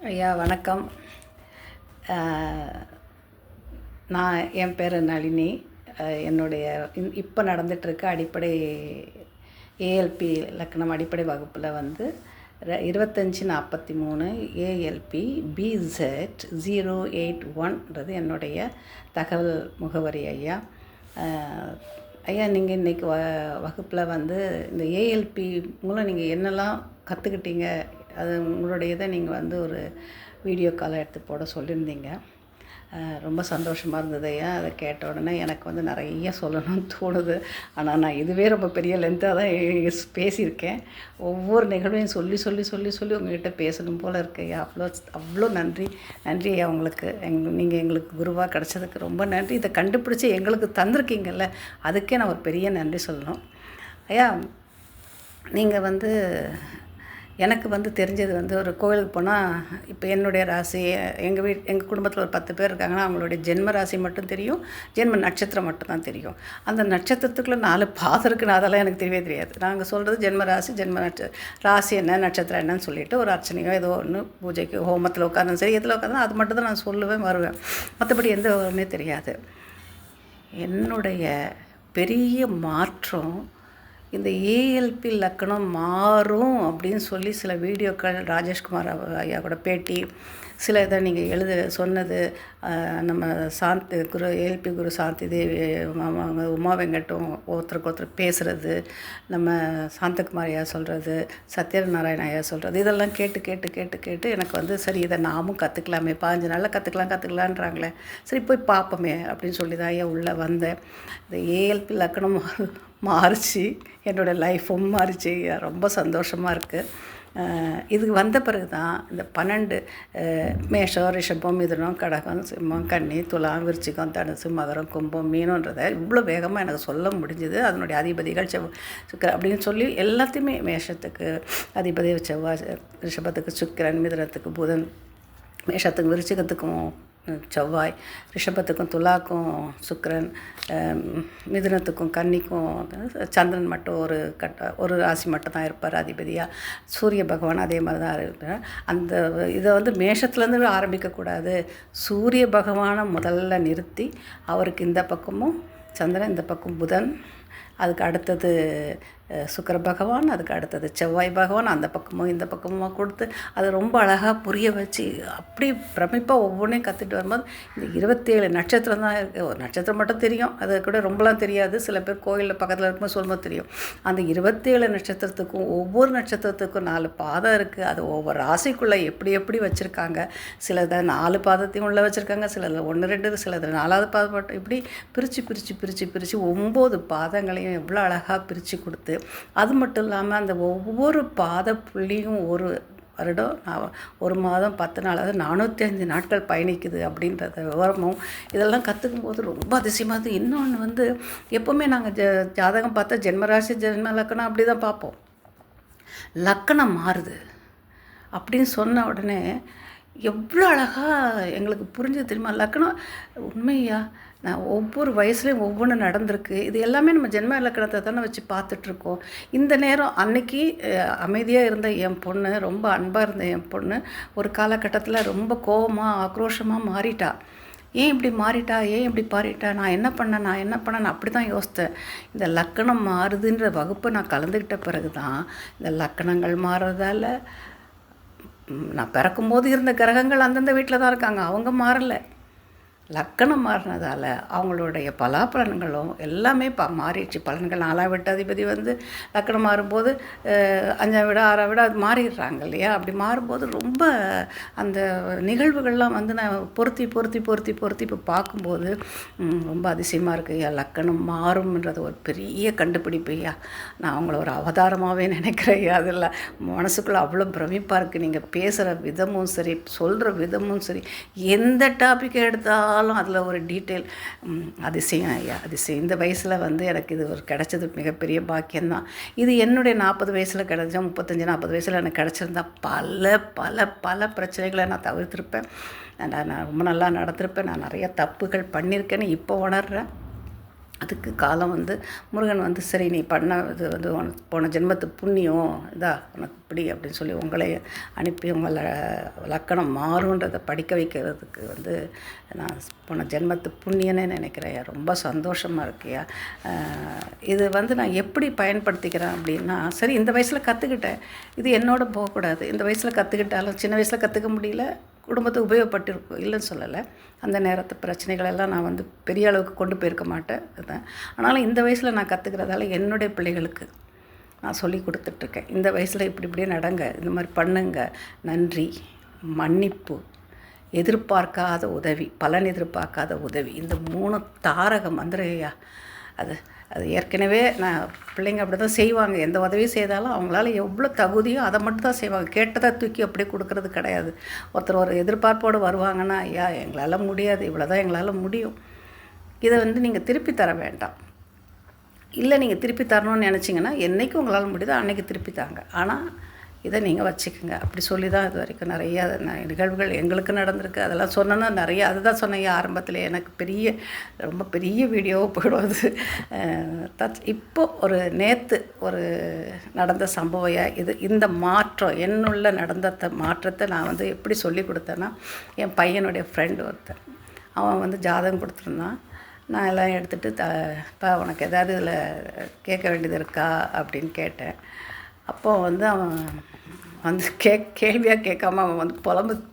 ஐயா வணக்கம். நான் என் பேர் நளினி. என்னுடைய இப்போ நடந்துகிட்ருக்க அடிப்படை ஏஎல்பி லக்கணம் அடிப்படை வகுப்பில் வந்து 2543 ஏஎல்பி பிசெட் 081ன்றது என்னுடைய தகவல் முகவரி ஐயா. ஐயா, நீங்கள் இன்றைக்கி வகுப்பில் வந்து இந்த ஏஎல்பி மூலம் நீங்கள் என்னெல்லாம் கற்றுக்கிட்டீங்க, அது உங்களுடைய இதை நீங்கள் வந்து ஒரு வீடியோ காலை எடுத்து போட சொல்லியிருந்தீங்க. ரொம்ப சந்தோஷமாக இருந்தது ஐயா. அதை கேட்ட உடனே எனக்கு வந்து நிறைய சொல்லணும்னு தோணுது. ஆனால் நான் இதுவே ரொம்ப பெரிய லென்த்தாக தான் பேசியிருக்கேன். ஒவ்வொரு நிகழ்வையும் சொல்லி சொல்லி சொல்லி சொல்லி உங்கள்கிட்ட பேசணும் போல் இருக்கு ஐயா. அவ்வளோ நன்றி ஐயா உங்களுக்கு. நீங்கள் எங்களுக்கு குருவாக கிடச்சதுக்கு ரொம்ப நன்றி. இதை கண்டுபிடிச்சி எங்களுக்கு தந்திருக்கீங்கல்ல, அதுக்கே நான் ஒரு பெரிய நன்றி சொல்லணும் ஐயா. நீங்கள் வந்து எனக்கு வந்து தெரிஞ்சது வந்து ஒரு கோவிலுக்கு போனால், இப்போ என்னுடைய ராசி, எங்கள் குடும்பத்தில் ஒரு 10 பேர் இருக்காங்கன்னா அவங்களுடைய ஜென்ம ராசி மட்டும் தெரியும், ஜென்ம நட்சத்திரம் மட்டும்தான் தெரியும். அந்த நட்சத்திரத்துக்குள்ளே 4 பாதம் இருக்குன்னு அதெல்லாம் எனக்கு தெரியவே தெரியாது. நாங்கள் சொல்கிறது ஜென்ம ராசி, ராசி என்ன, நட்சத்திரம் என்னன்னு சொல்லிவிட்டு ஒரு அர்ச்சனையோ ஏதோ ஒன்று பூஜைக்கு ஹோமத்தில் உட்காந்தும் சரி, எதில் உட்காந்து அது மட்டும் தான் நான் சொல்லுவேன் வருவேன். மற்றபடி எந்த விவரமே தெரியாது. என்னுடைய பெரிய மாற்றம் இந்த ஏஎல்பி லக்கணம் மாறும் அப்படின்னு சொல்லி சில வீடியோக்கள், ராஜேஷ்குமார் ஐயா கூட பேட்டி, சில இதை நீங்கள் சொன்னது, நம்ம சாந்தி குரு ஏஎல்பி குரு சாந்தி தேவி உமா வெங்கட்டும் ஒருத்தருக்கு ஒருத்தர் பேசுகிறது, நம்ம சாந்தகுமார் ஐயா சொல்கிறது, சத்யநாராயண ஐயா சொல்கிறது, இதெல்லாம் கேட்டு கேட்டு கேட்டு கேட்டு எனக்கு வந்து சரி இதை நாமும் கற்றுக்கலாமே, 15 நாளில் கற்றுக்கலான்றாங்களே, சரி போய் பார்ப்போமே அப்படின்னு சொல்லி தான் ஐயா உள்ளே வந்தேன். இந்த ஏஎல்பி லக்கணம் மாறிச்சு, என்னோடய லைஃப்பும் மாறிச்சு. ரொம்ப சந்தோஷமாக இருக்குது. இதுக்கு வந்த பிறகு தான் இந்த 12 மேஷம், ரிஷபம், மிதுனம், கடகம், சிம்மம், கன்னி, துலாம், விருச்சிகம், தனுசு, மகரம், கும்பம், மீனன்றதை இவ்வளோ வேகமாக எனக்கு சொல்ல முடிஞ்சுது. அதனுடைய அதிபதிகள் சுக்கரன் அப்படின்னு சொல்லி எல்லாத்தையுமே, மேஷத்துக்கு அதிபதி செவ்வாய், ரிஷபத்துக்கு சுக்கிரன், மிதுனத்துக்கு புதன், மேஷத்துக்கு விருச்சிகத்துக்கும் செவ்வாய், ரிஷபத்துக்கும் துலாக்கும் சுக்கிரன், மிதுனத்துக்கும் கன்னிக்கும் சந்திரன் மட்டும் ஒரு ராசி மட்டும் தான் இருப்பார் அதிபதியாக. சூரிய பகவான் அதே மாதிரி தான் இருப்பார். அந்த இதை வந்து மேஷத்துலேருந்து ஆரம்பிக்கக்கூடாது. சூரிய பகவானை முதல்ல நிறுத்தி அவருக்கு இந்த பக்கமும் சந்திரன், இந்த பக்கம் புதன், அதுக்கு அடுத்தது சுக்கிர பகவான், அதுக்கு அடுத்தது செவ்வாய் பகவான், அந்த பக்கமும் இந்த பக்கமும் கொடுத்து அதை ரொம்ப அழகாக புரிய வச்சு அப்படி பிரமிப்பாக ஒவ்வொன்றையும் கற்றுட்டு வரும்போது இந்த 27 நட்சத்திரம் தான் இருக்குது. ஒரு நட்சத்திரம் மட்டும் தெரியும், அது கூட ரொம்பலாம் தெரியாது. சில பேர் கோயிலில் பக்கத்தில் இருக்கும்போது சொல்லும்போது தெரியும். அந்த 27 நட்சத்திரத்துக்கும் ஒவ்வொரு நட்சத்திரத்துக்கும் 4 பாதம் இருக்குது. அது ஒவ்வொரு ராசிக்குள்ளே எப்படி எப்படி வச்சுருக்காங்க. சிலதை 4 பாதத்தையும் உள்ளே வச்சுருக்காங்க, சிலதில் 1 2, சிலதில் 4வது பாதம் மட்டும், இப்படி பிரித்து பிரித்து பிரித்து பிரித்து 9 பாதங்களையும் எவ்வளோ அழகாக பிரித்து கொடுத்து, அது மட்டும் இல்லாமல் அந்த ஒவ்வொரு பாத புள்ளியும் ஒரு வருடம், 1 மாதம் 10 நாள், அதாவது 405 நாட்கள் பயணிக்குது அப்படின்றத விவரமும் இதெல்லாம் கற்றுக்கும் போது ரொம்ப அதிசயமாக இருக்குது. இன்னொன்று வந்து எப்போவுமே நாங்கள் ஜாதகம் பார்த்தா ஜென்மராசி, ஜென்ம லக்கணம் அப்படி தான் பார்ப்போம். லக்கணம் மாறுது அப்படின்னு சொன்ன உடனே எவ்வளோ அழகாக எங்களுக்கு புரிஞ்சது தெரியுமா. லக்கணம் உண்மையா, நான் ஒவ்வொரு வயசுலேயும் ஒவ்வொன்று நடந்திருக்கு. இது எல்லாமே நம்ம ஜென்ம இலக்கணத்தை தானே வச்சு பார்த்துட்ருக்கோம். இந்த நேரம் அன்னைக்கு அமைதியாக இருந்த என் பொண்ணு, ரொம்ப அன்பாக இருந்த என் பொண்ணு ஒரு காலகட்டத்தில் ரொம்ப கோபமாக ஆக்ரோஷமாக மாறிட்டா. ஏன் இப்படி மாறிட்டா, ஏன் இப்படி பாரிட்டா, நான் என்ன பண்ணேன் அப்படி தான் யோசித்தேன். இந்த லக்கணம் மாறுதுன்ற வகுப்பை நான் கலந்துக்கிட்ட பிறகு தான் இந்த லக்கணங்கள் மாறுறதால, நான் பிறக்கும்போது இருந்த கிரகங்கள் அந்தந்த வீட்டில் தான் இருக்காங்க, அவங்க மாறலை. லக்கணம் மாறினதால் அவங்களுடைய பலாபலன்களும் எல்லாமே மாறிடுச்சு. பலன்கள் 4ஆம் வீட்டு அதிபதி வந்து லக்கணம் மாறும்போது 5ஆம் வீடு 6ஆம் வீடு அது மாறிடுறாங்க இல்லையா. அப்படி மாறும்போது ரொம்ப அந்த நிகழ்வுகள்லாம் வந்து நான் பொருத்தி பொருத்தி பொருத்தி பொருத்தி இப்போ பார்க்கும்போது ரொம்ப அதிசயமாக இருக்குது. ஐயா, லக்கணம் மாறும்ன்றது ஒரு பெரிய கண்டுபிடிப்பு ஐயா. நான் அவங்கள ஒரு அவதாரமாகவே நினைக்கிறேன் ஐயா. அதில் மனசுக்குள்ளே அவ்வளோ பிரமிப்பாக இருக்குது. நீங்கள் பேசுகிற விதமும் சரி, சொல்கிற விதமும் சரி, எந்த டாப்பிக்கை எடுத்தாலும் அதில் ஒரு டீட்டெயில். அதிசயம் ஐயா, அதிசயம். இந்த வயசில் வந்து எனக்கு இது ஒரு கிடச்சது மிகப்பெரிய பாக்கியம்தான். இது என்னுடைய 40 வயசில் கிடச்சா, 35-40 வயசில் எனக்கு கிடச்சிருந்தா பல பல பல பிரச்சனைகளை நான் தவிர்த்திருப்பேன். நான் ரொம்ப நல்லா நடந்திருப்பேன். நான் நிறைய தப்புகள் பண்ணியிருக்கேன்னு இப்போ உணர்கிறேன். அதுக்கு காலம் வந்து முருகன் வந்து சரி நீ பண்ண இது வந்து போன ஜென்மத்து புண்ணியம் இதா உனக்கு இப்படி அப்படின்னு சொல்லி உங்களை அனுப்பி உங்களை லக்கணம் மாறுன்றதை படிக்க வைக்கிறதுக்கு வந்து நான் போன ஜென்மத்து புண்ணியனே நினைக்கிறேன். ரொம்ப சந்தோஷமாக இருக்கியா. இது வந்து நான் எப்படி பயன்படுத்திக்கிறேன் அப்படின்னா, சரி இந்த வயசில் கற்றுக்கிட்டேன், இது என்னோட போகக்கூடாது. இந்த வயசில் கற்றுக்கிட்டாலும் சின்ன வயசில் கற்றுக்க முடியல, குடும்பத்துக்கு உபயோகப்பட்டிருக்கும் இல்லைன்னு சொல்லலை. அந்த நேரத்து பிரச்சனைகளெல்லாம் நான் வந்து பெரிய அளவுக்கு கொண்டு போயிருக்க மாட்டேன். அதுதான். ஆனாலும் இந்த வயசில் நான் கற்றுக்கிறதால என்னுடைய பிள்ளைகளுக்கு நான் சொல்லி கொடுத்துட்ருக்கேன். இந்த வயசில் இப்படி இப்படியே நடங்க, இந்த மாதிரி பண்ணுங்க, நன்றி, மன்னிப்பு, எதிர்பார்க்காத உதவி, பலன் எதிர்பார்க்காத உதவி, இந்த 3 தாரக மந்திரையா. அது ஏற்கனவே நான் பிள்ளைங்க அப்படி தான் செய்வாங்க. எந்த உதவி செய்தாலும் அவங்களால எவ்வளோ தகுதியோ அதை மட்டும் தான் செய்வாங்க. கேட்டதை தூக்கி அப்படியே கொடுக்கறது கிடையாது. ஒருத்தர் ஒரு எதிர்பார்ப்போடு வருவாங்கன்னா, ஐயா எங்களால் முடியாது, இவ்வளோ தான் எங்களால் முடியும், இதை வந்து நீங்கள் திருப்பி தர வேண்டாம். இல்லை நீங்கள் திருப்பி தரணும்னு நினச்சிங்கன்னா என்றைக்கு உங்களால் முடியுதோ அன்றைக்கி திருப்பி தாங்க, ஆனால் இதை நீங்கள் வச்சுக்கோங்க அப்படி சொல்லி தான் இது வரைக்கும் நிறையா நிகழ்வுகள் எங்களுக்கு நடந்திருக்கு. அதெல்லாம் சொன்னோன்னா நிறைய அதுதான் சொன்னேன் ஆரம்பத்தில். எனக்கு ரொம்ப பெரிய வீடியோவாக போயிடும் அது. இப்போது நேற்று ஒரு நடந்த சம்பவம் இது. இந்த மாற்றம் என்னுள்ள நடந்த மாற்றத்தை நான் வந்து எப்படி சொல்லி கொடுத்தேன்னா, என் பையனுடைய ஃப்ரெண்டு ஒருத்தன் அவன் வந்து ஜாதகம் கொடுத்துருந்தான். நான் எல்லாம் எடுத்துகிட்டு இப்போ உனக்கு எதாவது இதில் கேட்க வேண்டியது இருக்கா அப்படின்னு கேட்டேன். அப்போது வந்து அவன் வந்து கேள்வியாக கேட்காம அவன் வந்து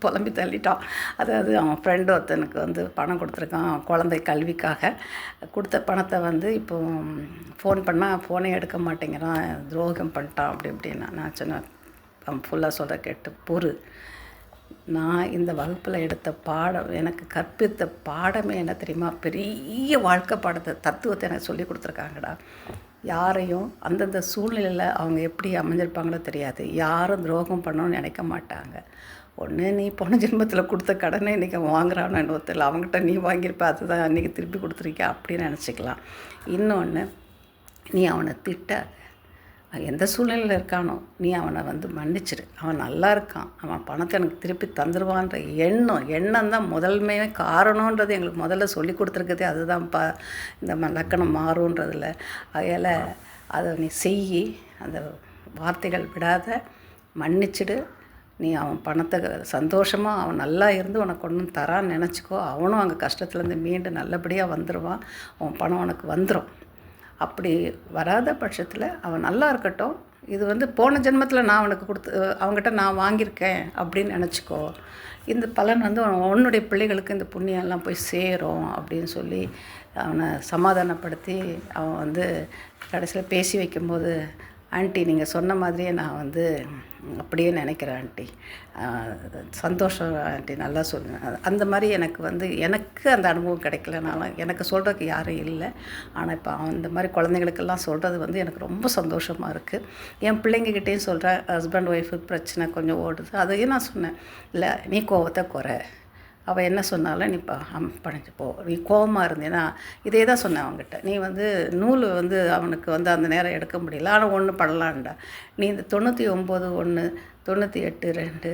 புலம்பி தள்ளிட்டான். அதாவது அவன் ஃப்ரெண்டு ஒருத்தனுக்கு வந்து பணம் கொடுத்துருக்கான், குழந்தை கல்விக்காக கொடுத்த பணத்தை வந்து இப்போ ஃபோன் பண்ணால் ஃபோனே எடுக்க மாட்டேங்கிறான், துரோகம் பண்ணிட்டான் அப்படி இப்படின்னா. நான் சொன்னேன், அவன் ஃபுல்லாக சொல்ல கேட்டு பொறு, நான் இந்த வகுப்பில் எடுத்த பாடம், எனக்கு கற்பித்த பாடமே என்ன தெரியுமா, பெரிய வாழ்க்கை பாடத்தை தத்துவத்தை எனக்கு சொல்லி கொடுத்துருக்காங்கடா. யாரையும் அந்தந்த சூழ்நிலையில் அவங்க எப்படி அமைஞ்சிருப்பாங்களோ தெரியாது, யாரும் துரோகம் பண்ணணும்னு நினைக்க மாட்டாங்க. ஒன்று நீ போன ஜென்மத்தில் கொடுத்த கடனை இன்றைக்கி வாங்குறான்னு இன்னொருத்தர் அவங்ககிட்ட நீ வாங்கியிருப்ப, அதுதான் அன்றைக்கி திருப்பி கொடுத்துருக்கியா அப்படின்னு நினச்சிக்கலாம். இன்னொன்று, நீ அவனை எந்த சூழ்நிலையில் இருக்கானோ நீ அவனை வந்து மன்னிச்சிடு, அவன் நல்லா இருக்கான், அவன் பணத்தை எனக்கு திருப்பி தந்துடுவான்ற எண்ணம் தான் முதன்மையே காரணன்றது எங்களுக்கு முதல்ல சொல்லி கொடுத்துருக்கதே அதுதான்ப்பா. இந்த லக்கணம் மாறுன்றதில் அதையால் அதை நீ செய், அந்த வார்த்தைகள் விடாத, மன்னிச்சிடு, நீ அவன் பணத்தை சந்தோஷமாக அவன் நல்லா இருந்து உனக்கு ஒன்றும் தரான்னு நினச்சிக்கோ, அவனும் அங்கே கஷ்டத்துலேருந்து மீண்டு நல்லபடியாக வந்துடுவான், அவன் பணம் உனக்கு வந்துடும். அப்படி வராத பட்சத்தில் அவன் நல்லா இருக்கட்டும், இது வந்து போன ஜென்மத்தில் நான் அவனுக்கு அவங்ககிட்ட நான் வாங்கியிருக்கேன் அப்படின்னு நினச்சிக்கோ, இந்த பலன் வந்து உன்னுடைய பிள்ளைகளுக்கு இந்த புண்ணியெல்லாம் போய் சேரும் அப்படின்னு சொல்லி அவனை சமாதானப்படுத்தி அவன் வந்து கடைசியில் பேசி வைக்கும்போது, ஆண்டி நீங்கள் சொன்ன மாதிரியே நான் வந்து அப்படியே நினைக்கிறேன் ஆண்டி, சந்தோஷம் ஆண்டி, நல்லா சொல்லுங்கள். அந்த மாதிரி எனக்கு அந்த அனுபவம் கிடைக்கலனாலும் எனக்கு சொல்கிறதுக்கு யாரும் இல்லை. ஆனால் இப்போ அந்த மாதிரி குழந்தைங்களுக்கெல்லாம் சொல்கிறது வந்து எனக்கு ரொம்ப சந்தோஷமாக இருக்குது. என் பிள்ளைங்கக்கிட்டேயும் சொல்கிறேன், ஹஸ்பண்ட் ஒய்ஃபு பிரச்சனை கொஞ்சம் ஓடுது, அதையும் நான் சொன்னேன், இல்லை நீ கோவத்தை குறை, அவள் என்ன சொன்னாலும் நீ பணிஞ்சு போ, நீ கோபமாக இருந்தேன்னா இதே தான் சொன்னேன் அவங்ககிட்ட, நீ வந்து நூல் வந்து அவனுக்கு வந்து அந்த நேரம் எடுக்க முடியல, ஆனால் ஒன்று பண்ணலான்டா, நீ இந்த 99 1 98 2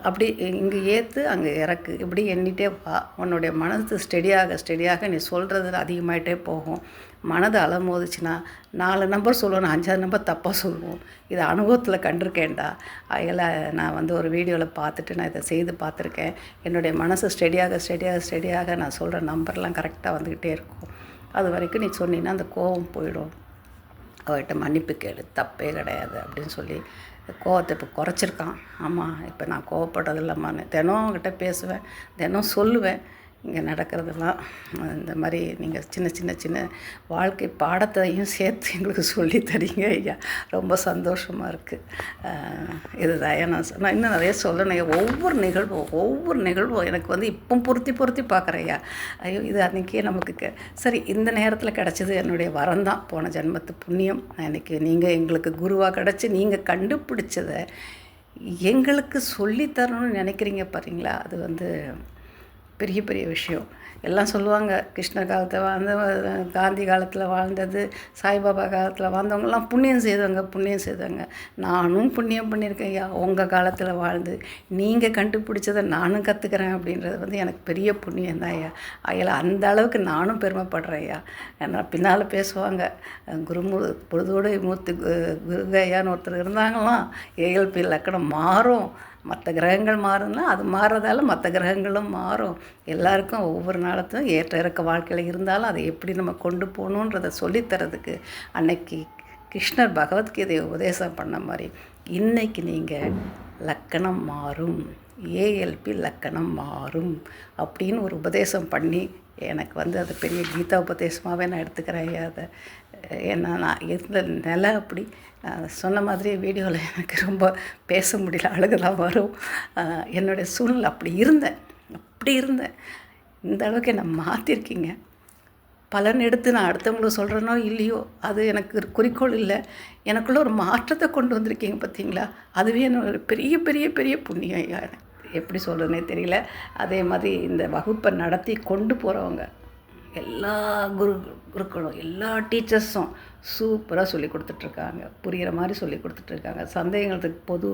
அப்படி இங்கே ஏற்று அங்கே இறக்கு, இப்படி எண்ணிட்டே வா, உன்னுடைய மனது ஸ்டெடியாக நீ சொல்கிறது அதிகமாகிட்டே போகும். மனது அலமோதுச்சுன்னா 4 நம்பர் சொல்லுவோம், 5ஆவது நம்பர் தப்பாக சொல்லுவோம். இதை அனுபவத்தில் கண்டிருக்கேன்டா. அதில் நான் வந்து ஒரு வீடியோவில் பார்த்துட்டு நான் இதை செய்து பார்த்துருக்கேன். என்னுடைய மனசு ஸ்டெடியாக நான் சொல்கிற நம்பர்லாம் கரெக்டாக வந்துக்கிட்டே இருக்கும். அது வரைக்கும் நீ சொன்னீங்கன்னா அந்த கோபம் போயிடும், அவர்கிட்ட மன்னிப்பு கேளு, தப்பே கிடையாது அப்படின்னு சொல்லி கோவத்தை இப்போ குறைச்சிருக்கான். ஆமாம், இப்போ நான் கோவப்படுறது இல்லாமல் தினம் அவங்ககிட்ட பேசுவேன், தினம் சொல்லுவேன் இங்கே நடக்கிறதெல்லாம். இந்த மாதிரி நீங்கள் சின்ன வாழ்க்கை பாடத்தையும் சேர்த்து எங்களுக்கு சொல்லி தரீங்க ஐயா, ரொம்ப சந்தோஷமாக இருக்குது. இதுதான் நான் இன்னும் நிறைய சொல்லணும். ஒவ்வொரு நிகழ்வும் எனக்கு வந்து இப்போ பொருத்தி பார்க்குறேன் ஐயா. ஐயோ, இது அன்றைக்கே நமக்கு சரி இந்த நேரத்தில் கிடச்சது என்னுடைய வரம் தான், போன ஜென்மத்து புண்ணியம். இன்றைக்கி நீங்கள் எங்களுக்கு குருவாக கிடச்சி நீங்கள் கண்டுபிடிச்சதை எங்களுக்கு சொல்லித்தரணும்னு நினைக்கிறீங்க பாருங்களா, அது வந்து பெரிய பெரிய விஷயம். எல்லாம் சொல்லுவாங்க, கிருஷ்ணர் காலத்தில் வாழ்ந்த, காந்தி காலத்தில் வாழ்ந்தது, சாய்பாபா காலத்தில் வாழ்ந்தவங்கலாம் புண்ணியம் செய்தவங்க, புண்ணியம் செய்தவங்க. நானும் புண்ணியம் பண்ணியிருக்கேன் ஐயா. உங்கள் காலத்தில் வாழ்ந்து நீங்கள் கண்டுபிடிச்சதை நானும் கற்றுக்கிறேன் அப்படின்றது வந்து எனக்கு பெரிய புண்ணியம் தான் ஐயா. அதில் அந்த அளவுக்கு நானும் பெருமைப்படுறேன் ஐயா. ஏன்னா பின்னால் பேசுவாங்க, பொழுதோடு மூர்த்தி குருகையான்னு ஒருத்தர் இருந்தாங்களாம், ஏஎல்பி லக்கணம் மாறும், மற்ற கிரகங்கள் மாறும்னா அது மாறுறதால மற்ற கிரகங்களும் மாறும். எல்லாருக்கும் ஒவ்வொரு நாளத்தும் ஏற்ற இறக்க வாழ்க்கையில் இருந்தாலும் அதை எப்படி நம்ம கொண்டு போகணுன்றதை சொல்லித்தரதுக்கு அன்னைக்கு கிருஷ்ணர் பகவத்கீதையை உபதேசம் பண்ண மாதிரி இன்றைக்கி நீங்கள் லக்கணம் மாறும், ஏஎல்பி லக்கணம் மாறும் அப்படின்னு ஒரு உபதேசம் பண்ணி எனக்கு வந்து அது பெரிய கீதா உபதேசமாகவே நான் எடுத்துக்கிறேன் ஐயா. அதை ஏன்னா நான் இருந்த நிலை அப்படி, நான் சொன்ன மாதிரி வீடியோவில் எனக்கு ரொம்ப பேச முடியல, அழுகலாம் வரும். என்னுடைய சூழ்நிலை அப்படி இருந்தேன். இந்த அளவுக்கு என்னை மாற்றிருக்கீங்க. பலன் எடுத்து நான் அடுத்தவங்களுக்கு சொல்கிறேனோ இல்லையோ, அது எனக்கு குறிக்கோள் இல்லை. எனக்குள்ளே ஒரு மாற்றத்தை கொண்டு வந்திருக்கீங்க பார்த்தீங்களா, அதுவே என்னோட பெரிய பெரிய பெரிய புண்ணியம் ஐயா. எனக்கு எப்படி சொல்கிறதுனே தெரியல. அதே மாதிரி இந்த வகுப்பை நடத்தி கொண்டு போகிறவங்க எல்லா குருக்களும், எல்லா டீச்சர்ஸும் சூப்பராக சொல்லி கொடுத்துட்ருக்காங்க, புரிகிற மாதிரி சொல்லி கொடுத்துட்ருக்காங்க. சந்தேகங்களுக்கு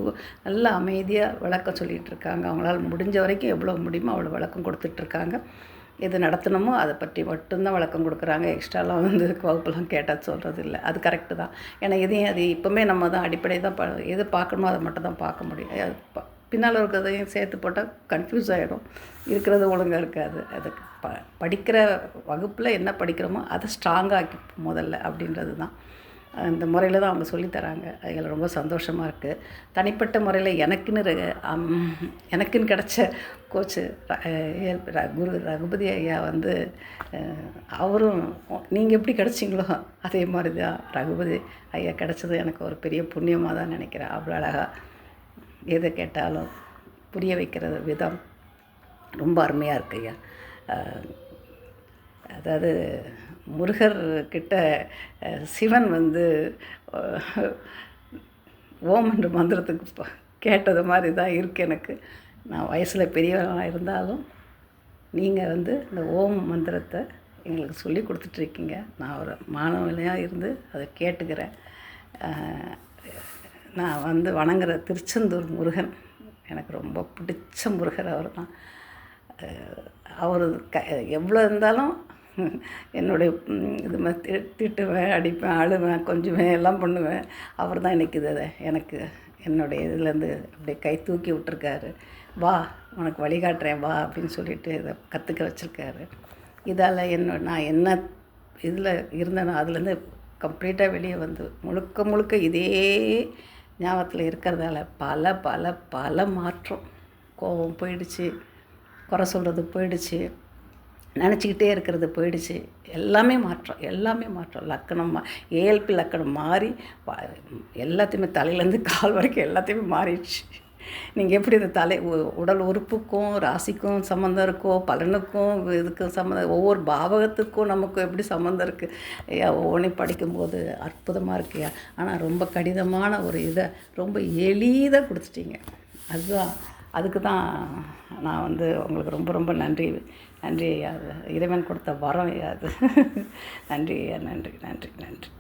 நல்லா அமைதியாக விளக்கம் சொல்லிகிட்ருக்காங்க. அவங்களால முடிஞ்ச வரைக்கும் எவ்வளோ முடியுமோ அவ்வளோ விளக்கம் கொடுத்துட்ருக்காங்க. எது நடத்தணுமோ அதை பற்றி மட்டும்தான் விளக்கம் கொடுக்குறாங்க. எக்ஸ்ட்ராலாம் வந்து வகுப்புலாம் கேட்டால் சொல்கிறது இல்லை. அது கரெக்டு தான். ஏன்னா இதையும் அது இப்போவுமே நம்ம தான் அடிப்படை தான் எது பார்க்கணுமோ அதை மட்டும் தான் பார்க்க முடியும். பின்னால் இருக்கிறதையும் சேர்த்து போட்டால் கன்ஃபியூஸ் ஆகிடும், இருக்கிறது ஒழுங்காக இருக்காது. அதுக்கு படிக்கிற வகுப்பில் என்ன படிக்கிறோமோ அதை ஸ்ட்ராங்காக ஆக்கி முதல்ல அப்படின்றது தான். இந்த முறையில் தான் அவங்க சொல்லித்தராங்க. அதில் ரொம்ப சந்தோஷமாக இருக்குது. தனிப்பட்ட முறையில் எனக்குன்னு கிடச்ச கோச்சு குரு ரகுபதி ஐயா வந்து அவரும் நீங்கள் எப்படி கிடச்சிங்களோ அதே மாதிரி தான் ரகுபதி ஐயா கிடச்சது எனக்கு ஒரு பெரிய புண்ணியமாக தான் நினைக்கிறேன். அவ்வளோ அழகாக எதை கேட்டாலும் புரிய வைக்கிற விதம் ரொம்ப அருமையாக இருக்கு ஐயா. அதாவது முருகர்கிட்ட சிவன் வந்து ஓம் என்ற மந்திரத்துக்கு கேட்டது மாதிரி தான் இருக்குது எனக்கு. நான் வயசில் பெரியவனாக இருந்தாலும் நீங்கள் வந்து இந்த ஓம் மந்திரத்தை எங்களுக்கு சொல்லி கொடுத்துட்ருக்கீங்க. நான் ஒரு மாணவனையாக இருந்து அதை கேட்டுக்கிறேன். நான் வந்து வணங்குற திருச்செந்தூர் முருகன் எனக்கு ரொம்ப பிடிச்ச முருகர் அவர் தான். அவர் எவ்வளோ இருந்தாலும் என்னுடைய இது மாதிரி திட்டுவேன், அடிப்பேன், அழுவேன், கொஞ்சுவேன், எல்லாம் பண்ணுவேன். அவர் தான் இன்றைக்கி இதை எனக்கு என்னுடைய இதுலேருந்து அப்படியே கை தூக்கி விட்டுருக்காரு. வா உனக்கு வழிகாட்டுறேன் வா அப்படின்னு சொல்லிட்டு இதை கற்றுக்க வச்சுருக்காரு. இதால் நான் என்ன இதில் இருந்தேனோ அதுலேருந்து கம்ப்ளீட்டாக வெளியே வந்து முழுக்க இதே ஞாபகத்தில் இருக்கிறதால பல பல பல மாற்றம். கோபம் போயிடுச்சு, குறை சொல்கிறது போயிடுச்சு, நினச்சிக்கிட்டே இருக்கிறது போயிடுச்சு. எல்லாமே மாற்றம். லக்கணம் ஏஎல்பி லக்கணம் மாறி எல்லாத்தையுமே தலையிலேருந்து கால் வரைக்கும் எல்லாத்தையுமே மாறிடுச்சு. நீங்கள் எப்படி இந்த உடல் உறுப்புக்கும் ராசிக்கும் சம்மந்தம் இருக்கோ, பலனுக்கும் இதுக்கும் சம்மந்தம், ஒவ்வொரு பாவகத்துக்கும் நமக்கும் எப்படி சம்மந்தம் இருக்குது ஐயா. ஒவ்வொன்றையும் படிக்கும்போது அற்புதமாக இருக்குயா. ஆனால் ரொம்ப கடினமான ஒரு இதை ரொம்ப எளிதாக கொடுத்துட்டீங்க. அதுக்கு தான் நான் வந்து உங்களுக்கு ரொம்ப ரொம்ப நன்றி ஐயா. இறைவன் கொடுத்த வரம் ஐயா அது. நன்றி ஐயா, நன்றி.